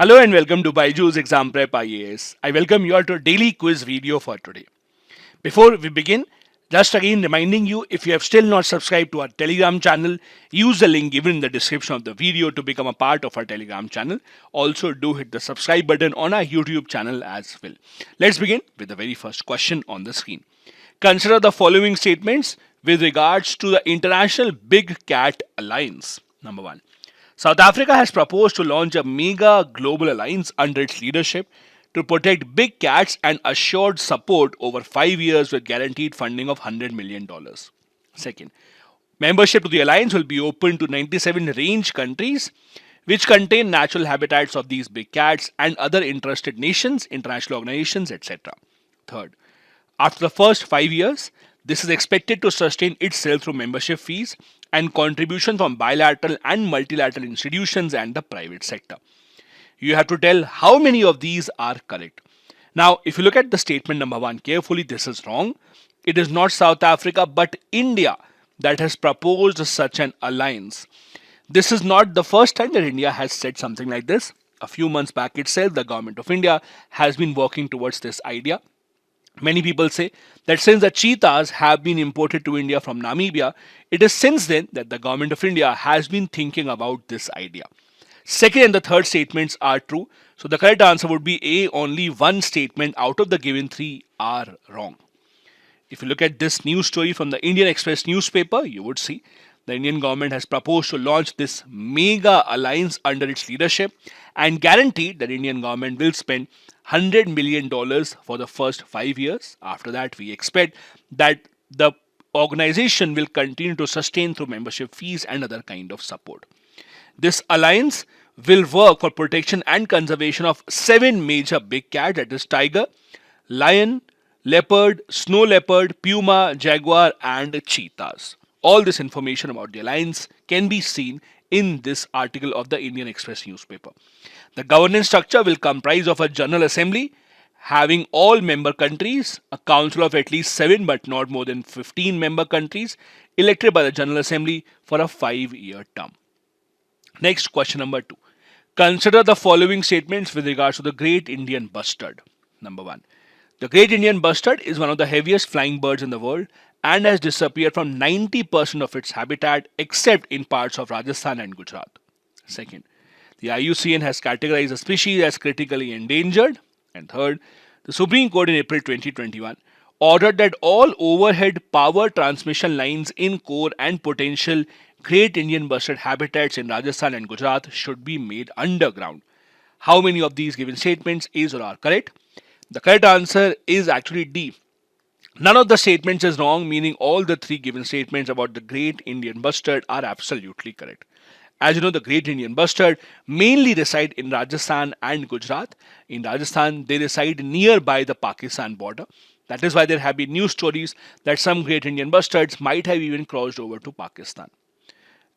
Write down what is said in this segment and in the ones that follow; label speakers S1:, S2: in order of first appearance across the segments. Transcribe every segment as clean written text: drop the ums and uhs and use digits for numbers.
S1: Hello and welcome to BYJU'S Exam Prep IAS. I welcome you all to a daily quiz video for today. Before we begin, just again reminding you, if you have still not subscribed to our Telegram channel, use the link given in the description of the video to become a part of our Telegram channel. Also do hit the subscribe button on our YouTube channel as well. Let's begin with the very first question on the screen. Consider the following statements with regards to the International Big Cat Alliance. Number 1. South Africa has proposed to launch a mega global alliance under its leadership to protect big cats and assured support over 5 years with guaranteed funding of $100 million. Second, membership to the alliance will be open to 97 range countries which contain natural habitats of these big cats and other interested nations, international organizations, etc. Third, after the first 5 years, this is expected to sustain itself through membership fees and contribution from bilateral and multilateral institutions and the private sector. You have to tell how many of these are correct. Now, if you look at the statement number 1 carefully, this is wrong. It is not South Africa but India that has proposed such an alliance. This is not the first time that India has said something like this. A few months back itself, the government of India has been working towards this idea. Many people say that since the cheetahs have been imported to India from Namibia, it is since then that the government of India has been thinking about this idea. Second and the third statements are true. So the correct answer would be A. Only one statement out of the given 3 are wrong. If you look at this news story from the Indian Express newspaper, you would see the Indian government has proposed to launch this mega alliance under its leadership and guaranteed that Indian government will spend $100 million for the first 5 years. After that, we expect that the organization will continue to sustain through membership fees and other kind of support. This alliance will work for protection and conservation of 7 major big cats, that is tiger, lion, leopard, snow leopard, puma, jaguar and cheetahs. All this information about the alliance can be seen in this article of the Indian Express newspaper. The governance structure will comprise of a General Assembly having all member countries, a council of at least 7 but not more than 15 member countries elected by the General Assembly for a 5-year term. Next, question number 2. Consider the following statements with regards to the Great Indian Bustard. Number 1. The Great Indian Bustard is one of the heaviest flying birds in the world and has disappeared from 90% of its habitat except in parts of Rajasthan and Gujarat. Second, the IUCN has categorized the species as critically endangered. And third, the Supreme Court in April 2021 ordered that all overhead power transmission lines in core and potential Great Indian Bustard habitats in Rajasthan and Gujarat should be made underground. How many of these given statements is or are correct? The correct answer is actually D. None of the statements is wrong, meaning all the 3 given statements about the Great Indian Bustard are absolutely correct. As you know, the Great Indian Bustard mainly reside in Rajasthan and Gujarat. In Rajasthan, they reside nearby the Pakistan border. That is why there have been news stories that some Great Indian Bustards might have even crossed over to Pakistan.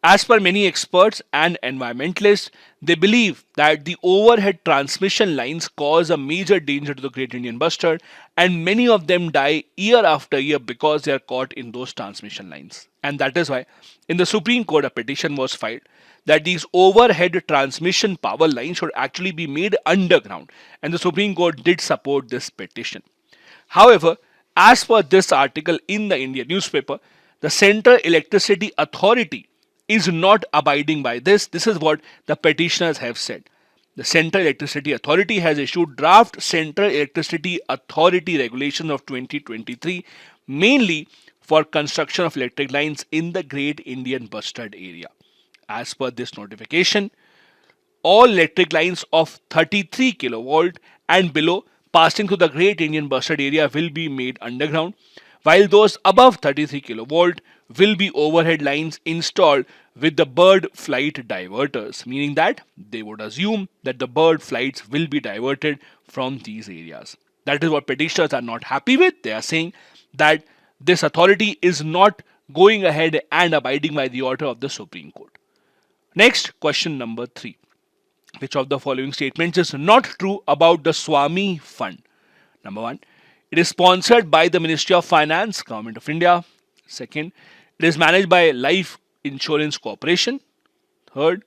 S1: As per many experts and environmentalists, they believe that the overhead transmission lines cause a major danger to the Great Indian Bustard, and many of them die year after year because they are caught in those transmission lines. And that is why in the Supreme Court a petition was filed that these overhead transmission power lines should actually be made underground, and the Supreme Court did support this petition. However, as per this article in the Indian newspaper, the Central Electricity Authority is not abiding by this. This is what the petitioners have said. The Central Electricity Authority has issued draft Central Electricity Authority Regulations of 2023 mainly for construction of electric lines in the Great Indian Bustard area. As per this notification, all electric lines of 33 kilovolt and below passing through the Great Indian Bustard area will be made underground, while those above 33 kilovolt will be overhead lines installed with the bird flight diverters, meaning that they would assume that the bird flights will be diverted from these areas. That is what petitioners are not happy with. They are saying that this authority is not going ahead and abiding by the order of the Supreme Court. Next, question number 3. Which of the following statements is not true about the SWAMIH Fund? Number 1. It is sponsored by the Ministry of Finance, Government of India. Second, it is managed by Life Insurance Corporation. Third,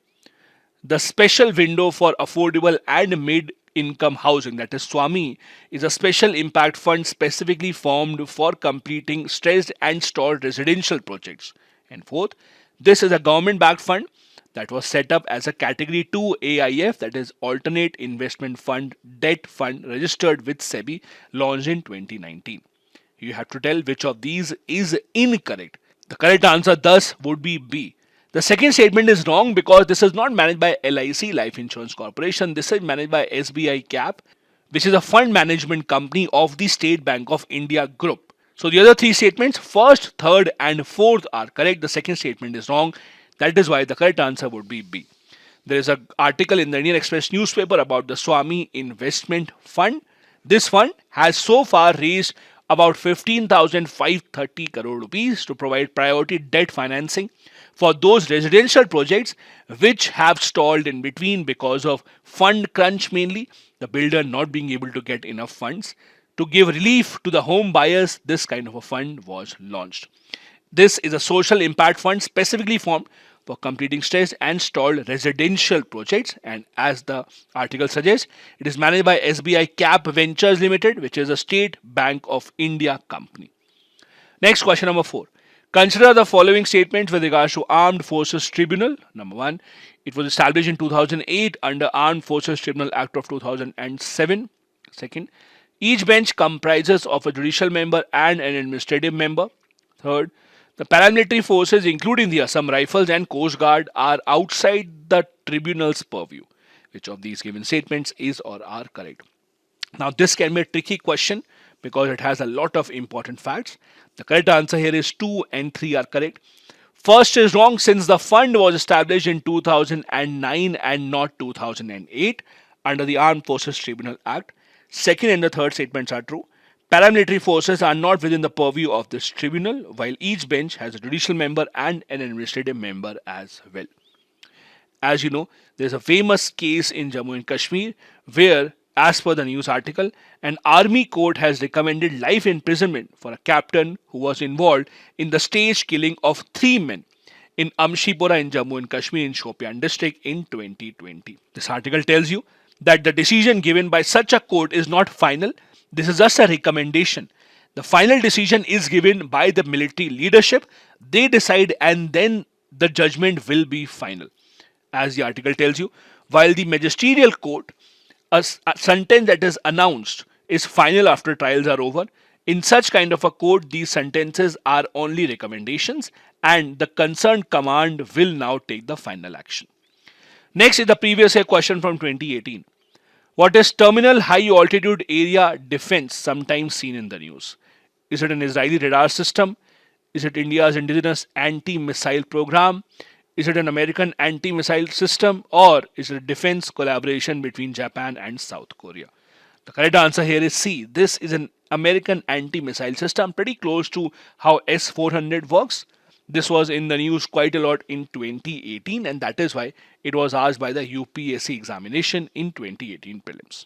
S1: The special window for affordable and mid-income housing, that is SWAMIH, is a special impact fund specifically formed for completing stressed and stalled residential projects. And fourth, this is a government-backed fund that was set up as a Category 2 AIF, that is Alternate Investment Fund Debt Fund, registered with SEBI, launched in 2019. You have to tell which of these is incorrect. The correct answer thus would be B. The second statement is wrong because this is not managed by LIC, Life Insurance Corporation. This is managed by SBI Cap, which is a fund management company of the State Bank of India group. So the other three statements, first, third and fourth, are correct. The second statement is wrong. That is why the correct answer would be B. There is an article in the Indian Express newspaper about the SWAMIH Investment Fund. This fund has so far raised about 15,530 crore rupees to provide priority debt financing for those residential projects which have stalled in between because of fund crunch, mainly the builder not being able to get enough funds. To give relief to the home buyers, this kind of a fund was launched. This is a social impact fund specifically formed for completing stressed and stalled residential projects, and as the article suggests, it is managed by SBI Cap Ventures Limited, which is a State Bank of India company. Next, question number 4. Consider the following statements with regards to Armed Forces Tribunal. Number 1, it was established in 2008 under Armed Forces Tribunal Act of 2007. Second, each bench comprises of a judicial member and an administrative member. Third, the paramilitary forces, including the Assam Rifles and Coast Guard, are outside the tribunal's purview. Which of these given statements is or are correct? Now, this can be a tricky question because it has a lot of important facts. The correct answer here is 2 and 3 are correct. First is wrong since the fund was established in 2009 and not 2008 under the Armed Forces Tribunal Act. Second and the third statements are true. Paramilitary forces are not within the purview of this tribunal, while each bench has a judicial member and an administrative member as well. As you know, there is a famous case in Jammu and Kashmir where, as per the news article, an army court has recommended life imprisonment for a captain who was involved in the staged killing of 3 men in Amshipura in Jammu and Kashmir in Shopian district in 2020. This article tells you that the decision given by such a court is not final. This is just a recommendation. The final decision is given by the military leadership. They decide and then the judgment will be final. As the article tells you, while the magisterial court, a sentence that is announced is final after trials are over, in such kind of a court, these sentences are only recommendations and the concerned command will now take the final action. Next is the previous year question from 2018. What is Terminal High Altitude Area Defense, sometimes seen in the news? Is it an Israeli radar system? Is it India's indigenous anti-missile program? Is it an American anti-missile system? Or is it a defense collaboration between Japan and South Korea? The correct answer here is C. This is an American anti-missile system, pretty close to how S-400 works. This was in the news quite a lot in 2018 and that is why it was asked by the UPSC examination in 2018 prelims.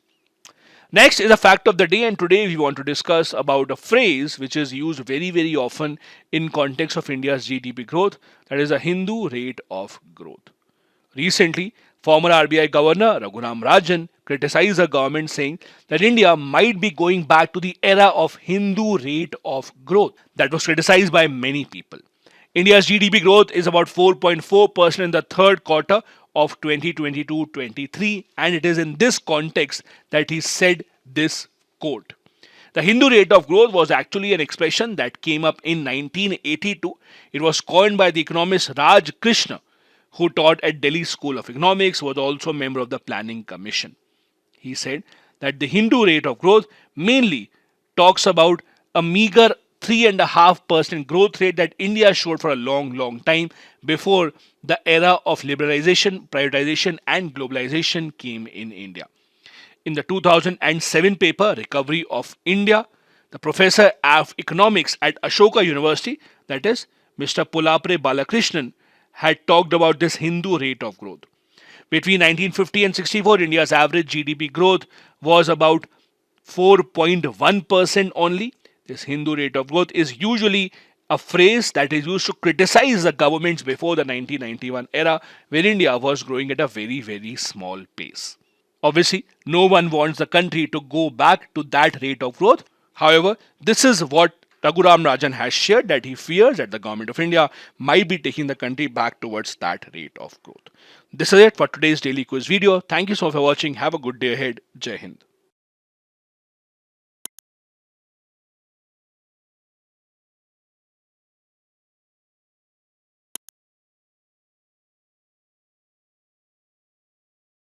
S1: Next is a fact of the day, and today we want to discuss about a phrase which is used very often in context of India's GDP growth, that is a Hindu rate of growth. Recently, former RBI Governor Raghuram Rajan criticized the government saying that India might be going back to the era of Hindu rate of growth. That was criticized by many people. India's GDP growth is about 4.4% in the third quarter of 2022-23 and it is in this context that he said this quote. The Hindu rate of growth was actually an expression that came up in 1982. It was coined by the economist Raj Krishna, who taught at Delhi School of Economics, was also a member of the Planning Commission. He said that the Hindu rate of growth mainly talks about a meager 3.5% growth rate that India showed for a long time before the era of liberalization, privatization and globalization came in India. In the 2007 paper, Recovery of India, the professor of economics at Ashoka University, that is Mr. Pulapre Balakrishnan, had talked about this Hindu rate of growth. Between 1950 and 64, India's average GDP growth was about 4.1% only. This Hindu rate of growth is usually a phrase that is used to criticize the governments before the 1991 era, where India was growing at a very, very small pace. Obviously, no one wants the country to go back to that rate of growth. However, this is what Raghuram Rajan has shared, that he fears that the government of India might be taking the country back towards that rate of growth. This is it for today's daily quiz video. Thank you so much for watching. Have a good day ahead. Jai Hind.